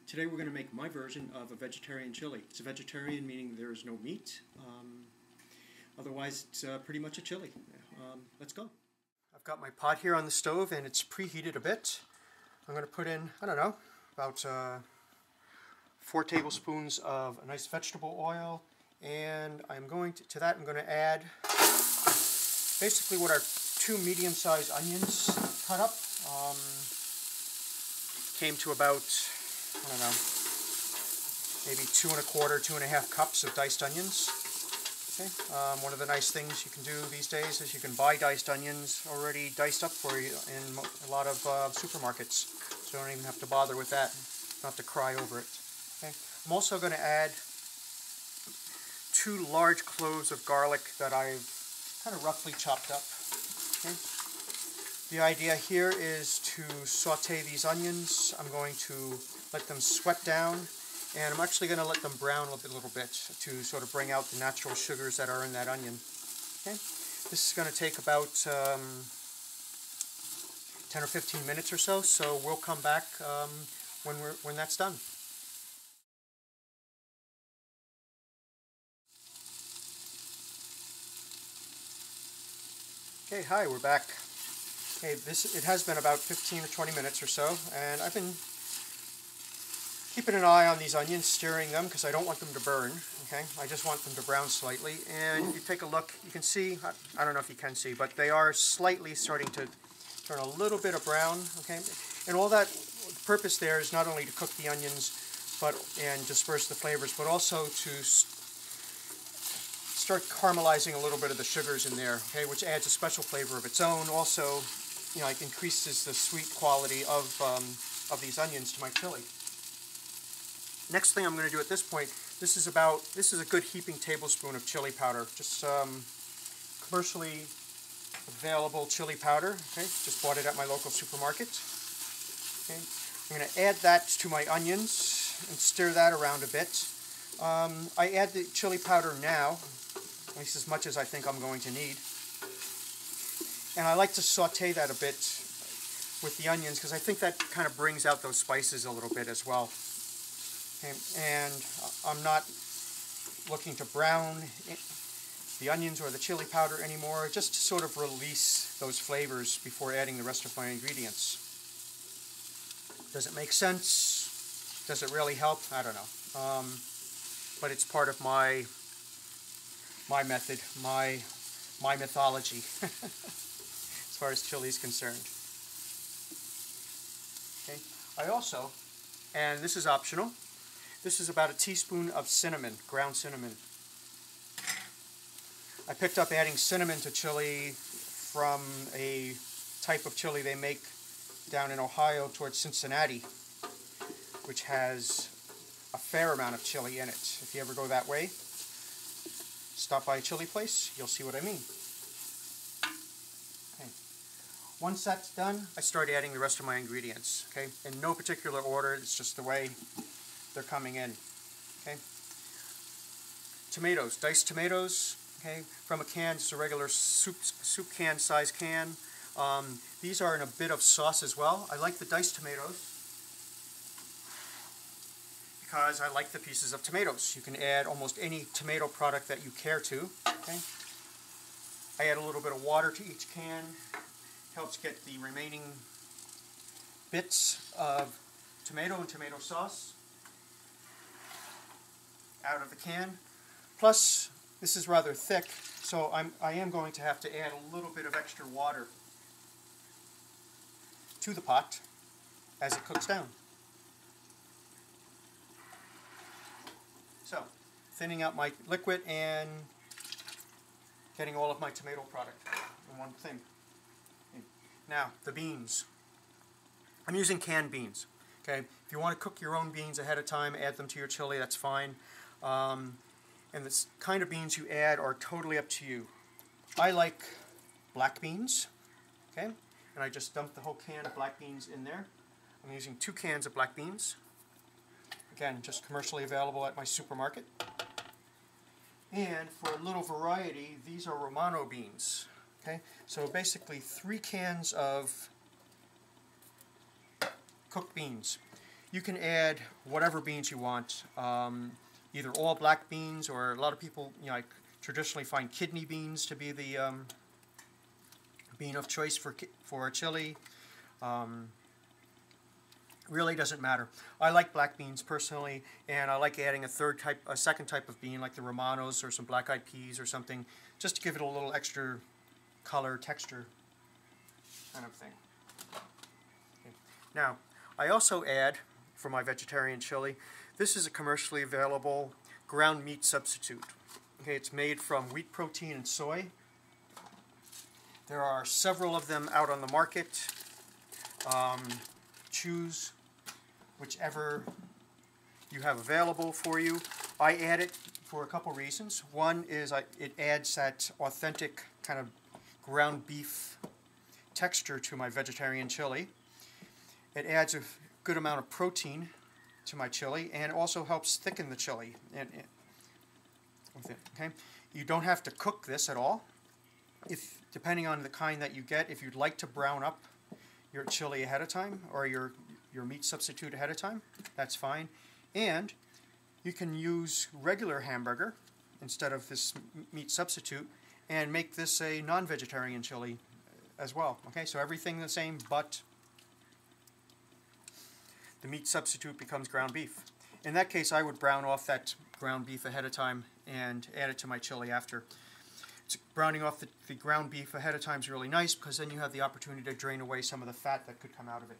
Today we're going to make my version of a vegetarian chili. It's a vegetarian meaning there's no meat. Otherwise it's pretty much a chili. Let's go. I've got my pot here on the stove and it's preheated a bit. I'm going to put in, I don't know, about 4 tablespoons of a nice vegetable oil, and I'm going to that I'm going to add basically what are 2 medium-sized onions cut up. Came to about, I don't know, maybe 2 1/4, 2 1/2 cups of diced onions. Okay. One of the nice things you can do these days is you can buy diced onions already diced up for you in a lot of supermarkets, so you don't even have to bother with that. You don't have to cry over it. Okay. I'm also going to add 2 large cloves of garlic that I've kind of roughly chopped up. Okay. The idea here is to saute these onions. I'm going to let them sweat down, and I'm actually going to let them brown a little bit to sort of bring out the natural sugars that are in that onion. Okay. This is going to take about 10 or 15 minutes or so, so we'll come back when that's done. Okay, hi, we're back. Okay, it has been about 15 or 20 minutes or so, and I've been keeping an eye on these onions, stirring them because I don't want them to burn. Okay, I just want them to brown slightly. And if you take a look, you can see, I don't know if you can see, but they are slightly starting to turn a little bit of brown. Okay, and all that, the purpose there is not only to cook the onions and disperse the flavors, but also to start caramelizing a little bit of the sugars in there, okay, which adds a special flavor of its own. Also, you know, it increases the sweet quality of these onions to my chili. Next thing I'm going to do at this point, this is a good heaping tablespoon of chili powder, just commercially available chili powder. Okay, just bought it at my local supermarket. Okay, I'm going to add that to my onions and stir that around a bit. I add the chili powder now, at least as much as I think I'm going to need. And I like to saute that a bit with the onions because I think that kind of brings out those spices a little bit as well. Okay, and I'm not looking to brown the onions or the chili powder anymore, just to sort of release those flavors before adding the rest of my ingredients. Does it make sense? Does it really help? I don't know. But it's part of my method, my mythology, as far as chili is concerned. Okay. I also, and this is optional, this is about a teaspoon of cinnamon, ground cinnamon. I picked up adding cinnamon to chili from a type of chili they make down in Ohio towards Cincinnati, which has a fair amount of chili in it. If you ever go that way, stop by a chili place, you'll see what I mean. Okay. Once that's done, I start adding the rest of my ingredients. Okay, in no particular order, it's just the way they're coming in. Okay. Tomatoes, diced tomatoes. Okay, from a can, just a regular soup can size can. These are in a bit of sauce as well. I like the diced tomatoes because I like the pieces of tomatoes. You can add almost any tomato product that you care to. Okay. I add a little bit of water to each can. Helps get the remaining bits of tomato and tomato sauce out of the can. Plus, this is rather thick, so I am going to have to add a little bit of extra water to the pot as it cooks down. So, thinning out my liquid and getting all of my tomato product in one thing. Now, the beans. I'm using canned beans. Okay, if you want to cook your own beans ahead of time, add them to your chili, that's fine. And the kind of beans you add are totally up to you. I like black beans. Okay, and I just dumped the whole can of black beans in there. I'm using 2 cans of black beans. Again, just commercially available at my supermarket. And for a little variety, these are Romano beans. Okay, so basically 3 cans of cooked beans. you can add whatever beans you want, either all black beans, or a lot of people, like traditionally find kidney beans to be the bean of choice for a chili. Really doesn't matter. I like black beans personally, and I like adding a second type of bean like the Romanos or some black-eyed peas or something, just to give it a little extra color, texture, kind of thing. Okay. Now, I also add, for my vegetarian chili, this is a commercially available ground meat substitute. Okay, it's made from wheat protein and soy. There are several of them out on the market. Choose whichever you have available for you. I add it for a couple reasons. One is it adds that authentic kind of ground beef texture to my vegetarian chili. It adds a good amount of protein to my chili, and it also helps thicken the chili. Okay, you don't have to cook this at all. Depending on the kind that you get, if you'd like to brown up your chili ahead of time, or your meat substitute ahead of time, that's fine. And you can use regular hamburger instead of this meat substitute and make this a non-vegetarian chili as well. Okay, so everything the same, but the meat substitute becomes ground beef. In that case, I would brown off that ground beef ahead of time and add it to my chili after. Browning off the ground beef ahead of time is really nice, because then you have the opportunity to drain away some of the fat that could come out of it.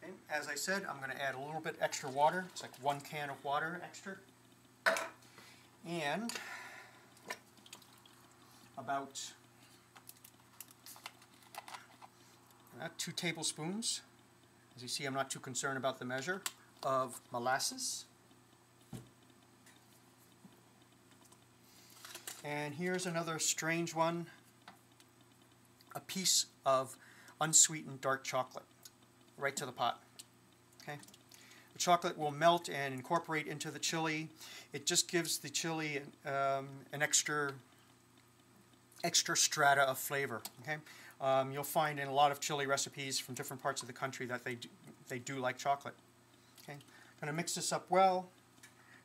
Okay, as I said, I'm going to add a little bit extra water. It's like 1 can of water extra. And about 2 tablespoons. As you see, I'm not too concerned about the measure of molasses. And here's another strange one, a piece of unsweetened dark chocolate, right to the pot. Okay, the chocolate will melt and incorporate into the chili. It just gives the chili an extra strata of flavor. Okay. You'll find in a lot of chili recipes from different parts of the country that they do like chocolate. Okay, I'm going to mix this up well,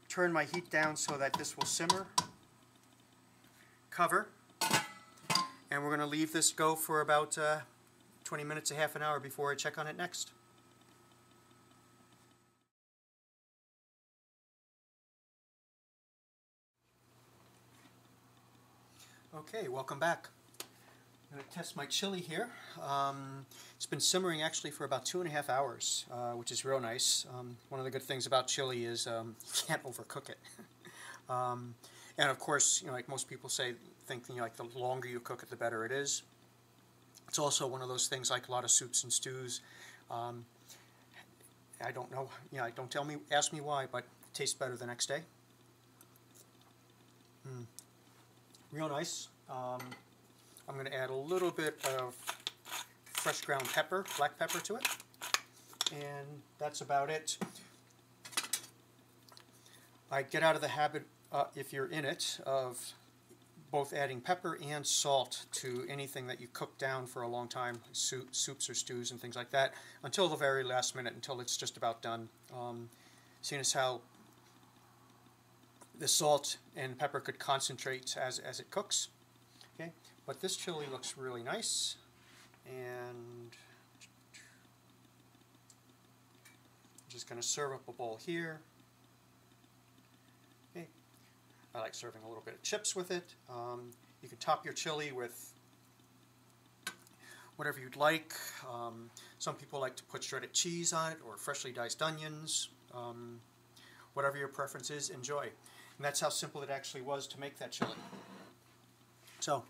turn my heat down so that this will simmer, cover, and we're going to leave this go for about 20 minutes to half an hour before I check on it next. Okay, welcome back. I'm going to test my chili here. It's been simmering actually for about 2.5 hours, which is real nice. One of the good things about chili is you can't overcook it. And of course, like most people think like the longer you cook it, the better it is. It's also one of those things, like a lot of soups and stews. I don't know. Don't ask me why, but it tastes better the next day. Real nice. I'm going to add a little bit of fresh ground pepper, black pepper, to it, and that's about it. I get out of the habit, if you're in it, of both adding pepper and salt to anything that you cook down for a long time, soups or stews and things like that, until the very last minute, until it's just about done. Seeing as how the salt and pepper could concentrate as it cooks. Okay, but this chili looks really nice, and I'm just going to serve up a bowl here. Okay, I like serving a little bit of chips with it. You can top your chili with whatever you'd like. Some people like to put shredded cheese on it or freshly diced onions. Whatever your preference is, enjoy. And that's how simple it actually was to make that chili. So,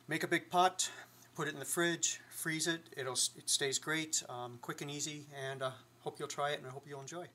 make a big pot, put it in the fridge, freeze it. It stays great, quick and easy, and hope you'll try it, and I hope you'll enjoy.